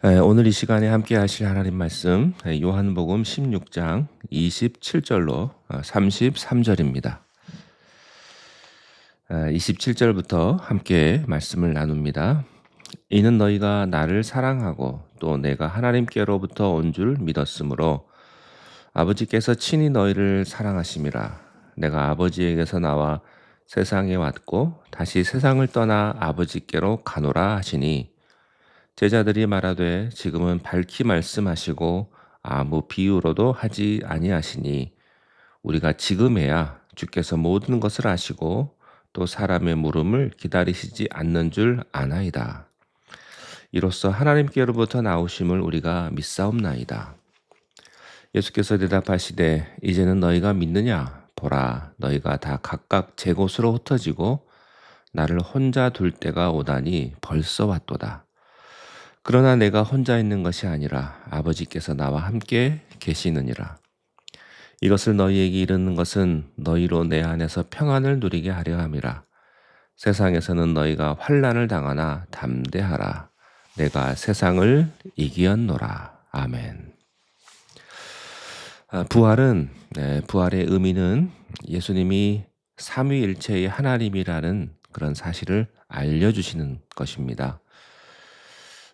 오늘 이 시간에 함께 하실 하나님 말씀 요한복음 16장 27절로 33절입니다. 27절부터 함께 말씀을 나눕니다. 이는 너희가 나를 사랑하고 또 내가 하나님께로부터 온 줄 믿었으므로 아버지께서 친히 너희를 사랑하심이라. 내가 아버지에게서 나와 세상에 왔고 다시 세상을 떠나 아버지께로 가노라 하시니, 제자들이 말하되 지금은 밝히 말씀하시고 아무 비유로도 하지 아니하시니 우리가 지금에야 주께서 모든 것을 아시고 또 사람의 물음을 기다리시지 않는 줄 아나이다. 이로써 하나님께로부터 나오심을 우리가 믿사옵나이다. 예수께서 대답하시되 이제는 너희가 믿느냐? 보라, 너희가 다 각각 제 곳으로 흩어지고 나를 혼자 둘 때가 오다니 벌써 왔도다. 그러나 내가 혼자 있는 것이 아니라 아버지께서 나와 함께 계시느니라. 이것을 너희에게 이르는 것은 너희로 내 안에서 평안을 누리게 하려 함이라. 세상에서는 너희가 환난을 당하나 담대하라. 내가 세상을 이기었노라. 아멘. 부활의 의미는 예수님이 삼위일체의 하나님이라는 그런 사실을 알려주시는 것입니다.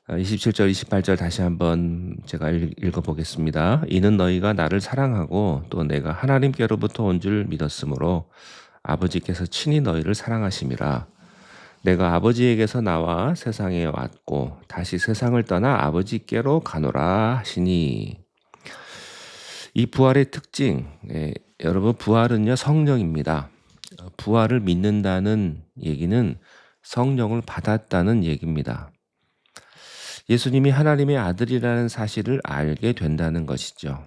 27절, 28절 다시 한번 제가 읽어보겠습니다. 이는 너희가 나를 사랑하고 또 내가 하나님께로부터 온 줄 믿었으므로 아버지께서 친히 너희를 사랑하심이라. 내가 아버지에게서 나와 세상에 왔고 다시 세상을 떠나 아버지께로 가노라 하시니. 이 부활의 특징, 여러분, 부활은요 성령입니다. 부활을 믿는다는 얘기는 성령을 받았다는 얘기입니다. 예수님이 하나님의 아들이라는 사실을 알게 된다는 것이죠.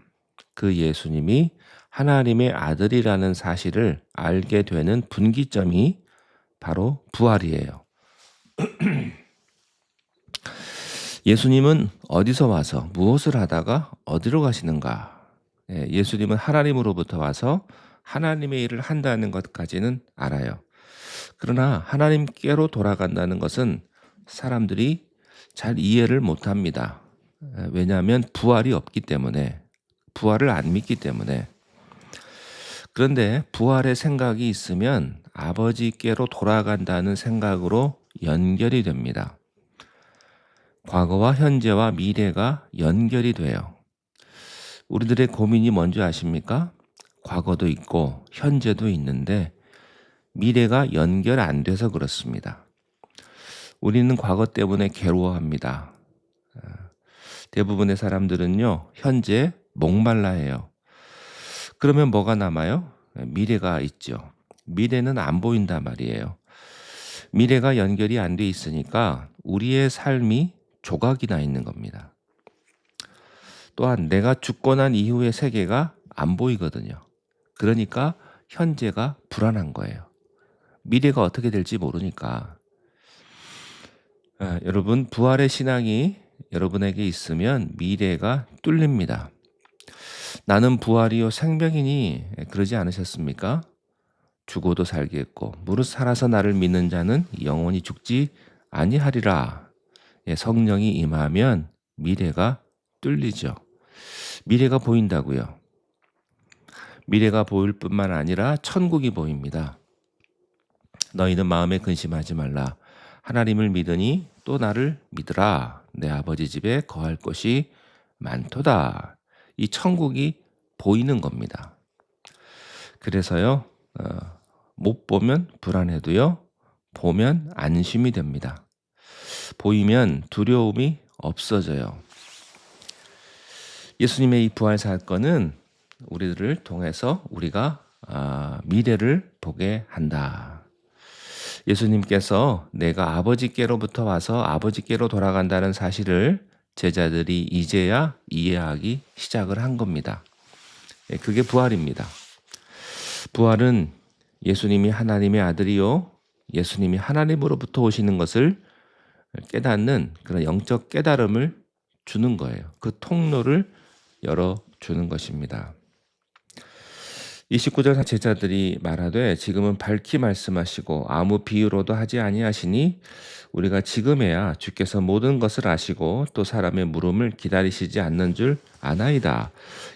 그 예수님이 하나님의 아들이라는 사실을 알게 되는 분기점이 바로 부활이에요. 예수님은 어디서 와서 무엇을 하다가 어디로 가시는가? 예수님은 하나님으로부터 와서 하나님의 일을 한다는 것까지는 알아요. 그러나 하나님께로 돌아간다는 것은 사람들이 잘 이해를 못합니다. 왜냐하면 부활이 없기 때문에, 부활을 안 믿기 때문에. 그런데 부활의 생각이 있으면 아버지께로 돌아간다는 생각으로 연결이 됩니다. 과거와 현재와 미래가 연결이 돼요. 우리들의 고민이 뭔지 아십니까? 과거도 있고 현재도 있는데 미래가 연결 안 돼서 그렇습니다. 우리는 과거 때문에 괴로워합니다. 대부분의 사람들은요, 현재 목말라 해요. 그러면 뭐가 남아요? 미래가 있죠. 미래는 안 보인단 말이에요. 미래가 연결이 안 돼 있으니까 우리의 삶이 조각이 나 있는 겁니다. 또한 내가 죽고 난 이후의 세계가 안 보이거든요. 그러니까 현재가 불안한 거예요. 미래가 어떻게 될지 모르니까. 여러분, 부활의 신앙이 여러분에게 있으면 미래가 뚫립니다. 나는 부활이요 생명이니 그러지 않으셨습니까? 죽어도 살겠고 무릇 살아서 나를 믿는 자는 영원히 죽지 아니하리라. 성령이 임하면 미래가 뚫리죠. 미래가 보인다고요. 미래가 보일 뿐만 아니라 천국이 보입니다. 너희는 마음에 근심하지 말라. 하나님을 믿으니 또 나를 믿으라. 내 아버지 집에 거할 곳이 많도다. 이 천국이 보이는 겁니다. 그래서요, 못 보면 불안해도요, 보면 안심이 됩니다. 보이면 두려움이 없어져요. 예수님의 이 부활 사건은 우리들을 통해서 우리가 미래를 보게 한다. 예수님께서 내가 아버지께로부터 와서 아버지께로 돌아간다는 사실을 제자들이 이제야 이해하기 시작을 한 겁니다. 그게 부활입니다. 부활은 예수님이 하나님의 아들이요, 예수님이 하나님으로부터 오시는 것을 깨닫는 그런 영적 깨달음을 주는 거예요. 그 통로를 열어주는 것입니다. 29절 제자들이 말하되 지금은 밝히 말씀하시고 아무 비유로도 하지 아니하시니 우리가 지금에야 주께서 모든 것을 아시고 또 사람의 물음을 기다리시지 않는 줄 아나이다.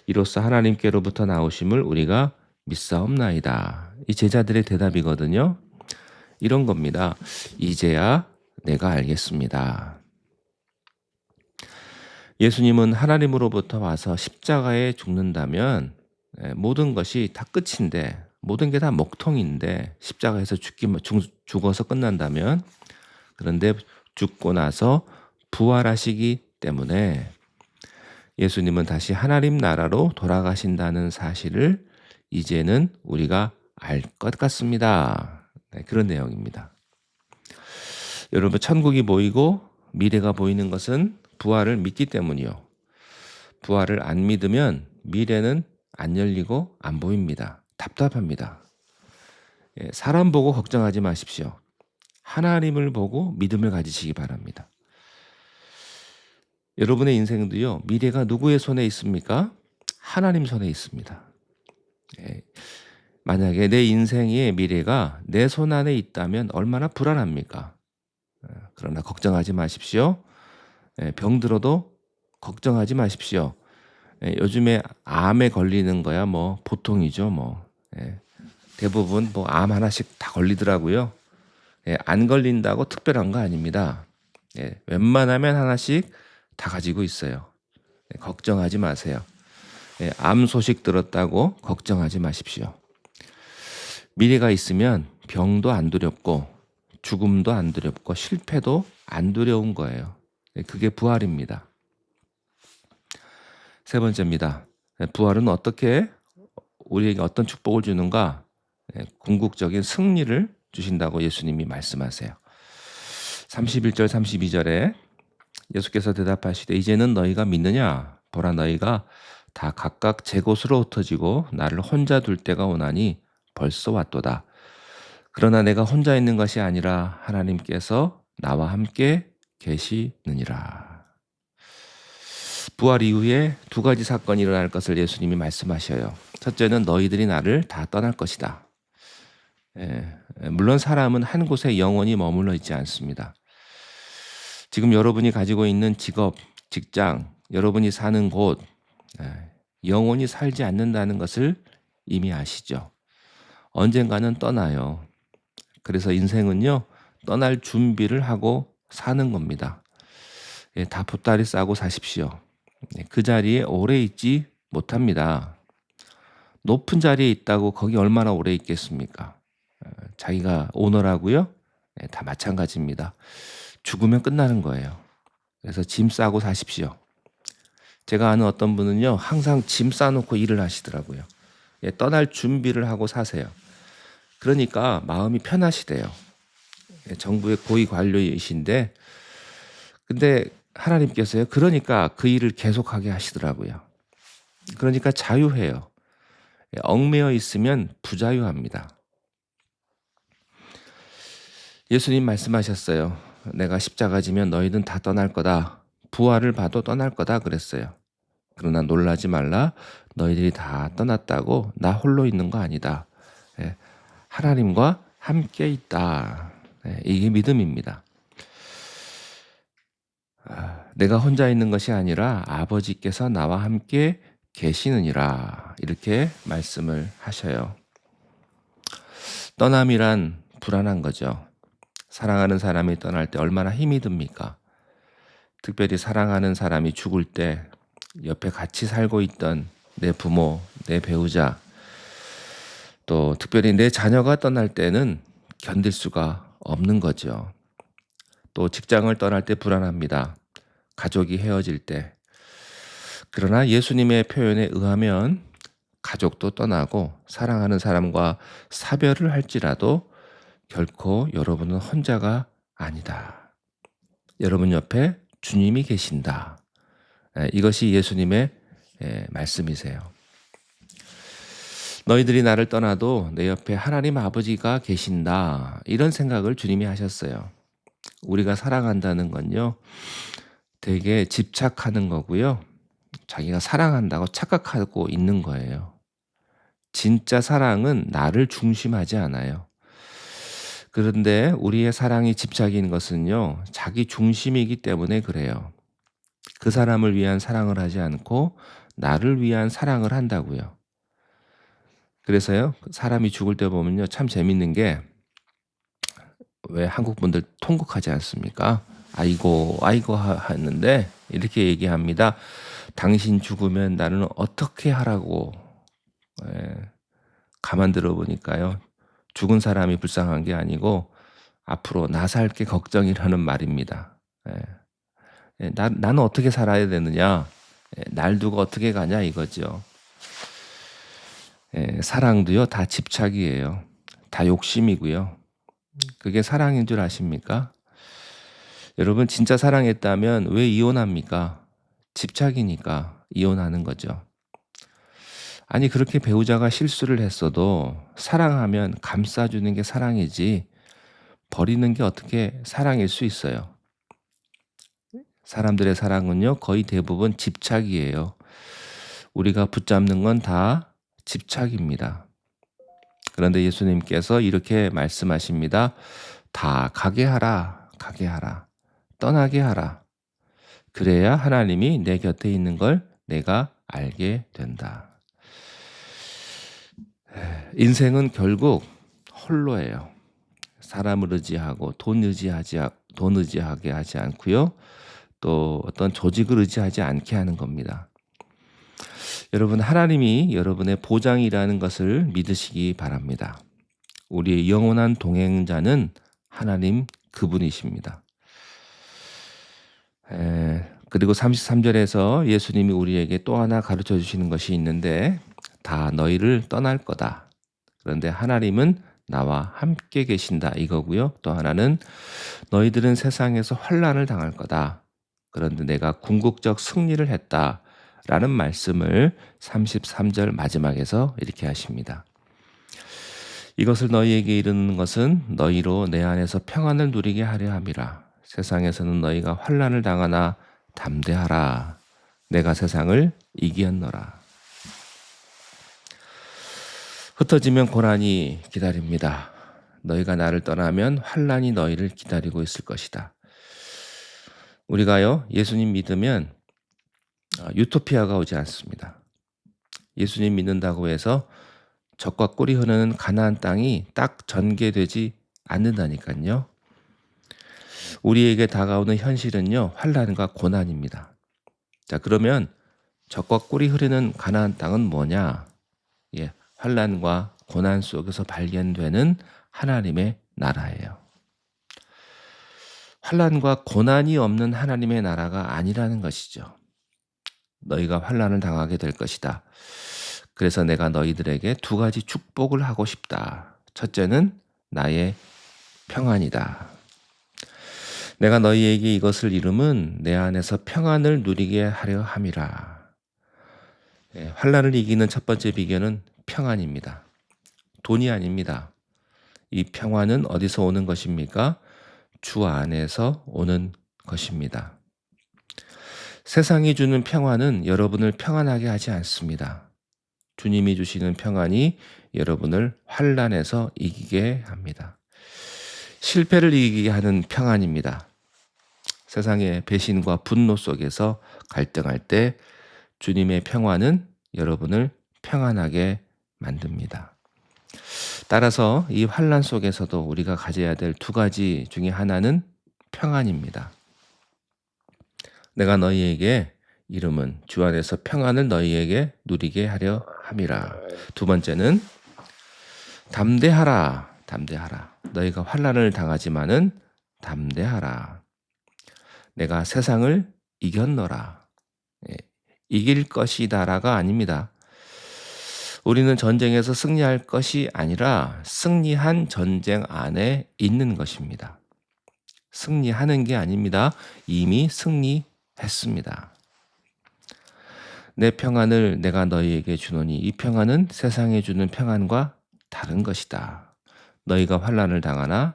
이로써 하나님께로부터 나오심을 우리가 믿사옵나이다. 이 제자들의 대답이거든요. 이런 겁니다. 이제야 내가 알겠습니다. 예수님은 하나님으로부터 와서 십자가에 죽는다면 모든 것이 다 끝인데, 모든 게 다 먹통인데, 십자가에서 죽어서 끝난다면, 그런데 죽고 나서 부활하시기 때문에 예수님은 다시 하나님 나라로 돌아가신다는 사실을 이제는 우리가 알 것 같습니다. 네, 그런 내용입니다. 여러분, 천국이 보이고 미래가 보이는 것은 부활을 믿기 때문이요. 부활을 안 믿으면 미래는 안 열리고 안 보입니다. 답답합니다. 사람 보고 걱정하지 마십시오. 하나님을 보고 믿음을 가지시기 바랍니다. 여러분의 인생도요, 미래가 누구의 손에 있습니까? 하나님 손에 있습니다. 만약에 내 인생의 미래가 내 손 안에 있다면 얼마나 불안합니까? 그러나 걱정하지 마십시오. 병들어도 걱정하지 마십시오. 요즘에 암에 걸리는 거야 뭐 보통이죠. 대부분 뭐 암 하나씩 다 걸리더라고요. 안 걸린다고 특별한 거 아닙니다. 웬만하면 하나씩 다 가지고 있어요. 걱정하지 마세요. 암 소식 들었다고 걱정하지 마십시오. 미래가 있으면 병도 안 두렵고 죽음도 안 두렵고 실패도 안 두려운 거예요. 그게 부활입니다. 세 번째입니다. 부활은 어떻게 우리에게 어떤 축복을 주는가? 궁극적인 승리를 주신다고 예수님이 말씀하세요. 31절 32절에 예수께서 대답하시되 이제는 너희가 믿느냐? 보라 너희가 다 각각 제 곳으로 흩어지고 나를 혼자 둘 때가 오나니 벌써 왔도다. 그러나 내가 혼자 있는 것이 아니라 하나님께서 나와 함께 계시느니라. 부활 이후에 두 가지 사건이 일어날 것을 예수님이 말씀하셔요. 첫째는 너희들이 나를 다 떠날 것이다. 물론 사람은 한 곳에 영원히 머물러 있지 않습니다. 지금 여러분이 가지고 있는 직업, 직장, 여러분이 사는 곳, 영원히 살지 않는다는 것을 이미 아시죠. 언젠가는 떠나요. 그래서 인생은요, 떠날 준비를 하고 사는 겁니다. 다 보따리 싸고 사십시오. 그 자리에 오래 있지 못합니다. 높은 자리에 있다고 거기 얼마나 오래 있겠습니까? 자기가 오너라고요? 다 마찬가지입니다. 죽으면 끝나는 거예요. 그래서 짐 싸고 사십시오. 제가 아는 어떤 분은요, 항상 짐 싸놓고 일을 하시더라고요. 떠날 준비를 하고 사세요. 그러니까 마음이 편하시대요. 정부의 고위 관료이신데, 근데 하나님께서요, 그러니까 그 일을 계속하게 하시더라고요. 그러니까 자유해요. 얽매여 있으면 부자유합니다. 예수님 말씀하셨어요. 내가 십자가 지면 너희는 다 떠날 거다. 부활을 봐도 떠날 거다 그랬어요. 그러나 놀라지 말라. 너희들이 다 떠났다고 나 홀로 있는 거 아니다. 하나님과 함께 있다. 이게 믿음입니다. 내가 혼자 있는 것이 아니라 아버지께서 나와 함께 계시느니라. 이렇게 말씀을 하셔요. 떠남이란 불안한 거죠. 사랑하는 사람이 떠날 때 얼마나 힘이 듭니까? 특별히 사랑하는 사람이 죽을 때 옆에 같이 살고 있던 내 부모, 내 배우자, 또 특별히 내 자녀가 떠날 때는 견딜 수가 없는 거죠. 또 직장을 떠날 때 불안합니다. 가족이 헤어질 때. 그러나 예수님의 표현에 의하면 가족도 떠나고 사랑하는 사람과 사별을 할지라도 결코 여러분은 혼자가 아니다. 여러분 옆에 주님이 계신다. 이것이 예수님의 말씀이세요. 너희들이 나를 떠나도 내 옆에 하나님 아버지가 계신다. 이런 생각을 주님이 하셨어요. 우리가 사랑한다는 건요, 되게 집착하는 거고요. 자기가 사랑한다고 착각하고 있는 거예요. 진짜 사랑은 나를 중심하지 않아요. 그런데 우리의 사랑이 집착인 것은요, 자기 중심이기 때문에 그래요. 그 사람을 위한 사랑을 하지 않고 나를 위한 사랑을 한다고요. 그래서요, 사람이 죽을 때 보면요, 참 재밌는 게 왜 한국 분들 통곡하지 않습니까? 아이고, 아이고 하는데 이렇게 얘기합니다. 당신 죽으면 나는 어떻게 하라고. 예, 가만 들어보니까요. 죽은 사람이 불쌍한 게 아니고 앞으로 나 살 게 걱정이라는 말입니다. 예. 나는 어떻게 살아야 되느냐? 날 두고 어떻게 가냐 이거죠. 사랑도요 다 집착이에요. 다 욕심이고요. 그게 사랑인 줄 아십니까? 여러분 진짜 사랑했다면 왜 이혼합니까? 집착이니까 이혼하는 거죠. 아니 그렇게 배우자가 실수를 했어도 사랑하면 감싸주는 게 사랑이지 버리는 게 어떻게 사랑일 수 있어요. 사람들의 사랑은요 거의 대부분 집착이에요. 우리가 붙잡는 건 다 집착입니다. 그런데 예수님께서 이렇게 말씀하십니다. 다 가게 하라, 가게 하라, 떠나게 하라. 그래야 하나님이 내 곁에 있는 걸 내가 알게 된다. 인생은 결국 홀로예요. 사람을 의지하고 돈 의지하게 하지 않고요. 또 어떤 조직을 의지하지 않게 하는 겁니다. 여러분 하나님이 여러분의 보장이라는 것을 믿으시기 바랍니다. 우리의 영원한 동행자는 하나님 그분이십니다. 그리고 33절에서 예수님이 우리에게 또 하나 가르쳐 주시는 것이 있는데 다 너희를 떠날 거다. 그런데 하나님은 나와 함께 계신다 이거고요. 또 하나는 너희들은 세상에서 환난을 당할 거다. 그런데 내가 궁극적 승리를 했다라는 말씀을 33절 마지막에서 이렇게 하십니다. 이것을 너희에게 이르는 것은 너희로 내 안에서 평안을 누리게 하려 함이라. 세상에서는 너희가 환난을 당하나 담대하라. 내가 세상을 이기었노라. 흩어지면 고난이 기다립니다. 너희가 나를 떠나면 환난이 너희를 기다리고 있을 것이다. 우리가요 예수님 믿으면 유토피아가 오지 않습니다. 예수님 믿는다고 해서 젖과 꿀이 흐르는 가나안 땅이 딱 전개되지 않는다니까요. 우리에게 다가오는 현실은요 환난과 고난입니다. 자 그러면 젖과 꿀이 흐르는 가나안 땅은 뭐냐? 환난과 고난 속에서 발견되는 하나님의 나라예요. 환난과 고난이 없는 하나님의 나라가 아니라는 것이죠. 너희가 환난을 당하게 될 것이다. 그래서 내가 너희들에게 두 가지 축복을 하고 싶다. 첫째는 나의 평안이다. 내가 너희에게 이것을 이름은 내 안에서 평안을 누리게 하려 함이라. 환난을 이기는 첫 번째 비결은 평안입니다. 돈이 아닙니다. 이 평안은 어디서 오는 것입니까? 주 안에서 오는 것입니다. 세상이 주는 평안은 여러분을 평안하게 하지 않습니다. 주님이 주시는 평안이 여러분을 환난에서 이기게 합니다. 실패를 이기게 하는 평안입니다. 세상의 배신과 분노 속에서 갈등할 때 주님의 평안은 여러분을 평안하게 만듭니다. 따라서 이 환난 속에서도 우리가 가져야 될 두 가지 중에 하나는 평안입니다. 내가 너희에게 이름은 주 안에서 평안을 너희에게 누리게 하려 함이라. 두 번째는 담대하라. 담대하라. 너희가 환난을 당하지만은 담대하라. 내가 세상을 이겼노라. 이길 것이다라가 아닙니다. 우리는 전쟁에서 승리할 것이 아니라 승리한 전쟁 안에 있는 것입니다. 승리하는 게 아닙니다. 이미 승리했습니다. 내 평안을 내가 너희에게 주노니 이 평안은 세상에 주는 평안과 다른 것이다. 너희가 환난을 당하나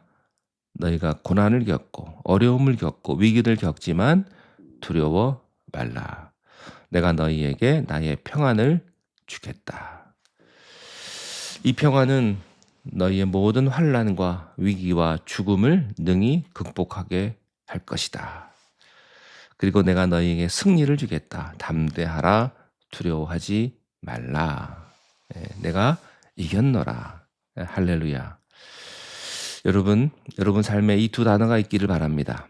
너희가 고난을 겪고 어려움을 겪고 위기를 겪지만 두려워 말라. 내가 너희에게 나의 평안을 주겠다. 이 평안은 너희의 모든 환난과 위기와 죽음을 능히 극복하게 할 것이다. 그리고 내가 너희에게 승리를 주겠다. 담대하라. 두려워하지 말라. 내가 이겼노라. 할렐루야. 여러분 삶에 이 두 단어가 있기를 바랍니다.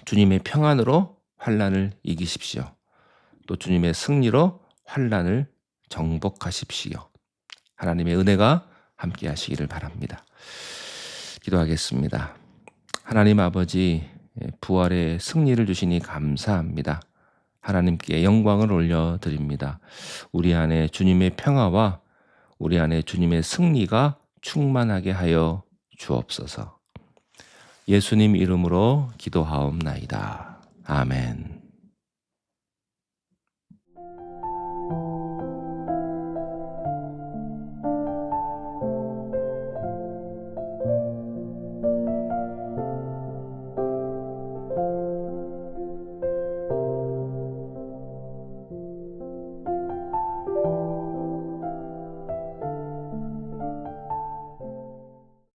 주님의 평안으로 환난을 이기십시오. 또 주님의 승리로 환난을 정복하십시오. 하나님의 은혜가 함께 하시기를 바랍니다. 기도하겠습니다. 하나님 아버지, 부활의 승리를 주시니 감사합니다. 하나님께 영광을 올려드립니다. 우리 안에 주님의 평화와 우리 안에 주님의 승리가 충만하게 하여 주옵소서. 예수님 이름으로 기도하옵나이다. 아멘.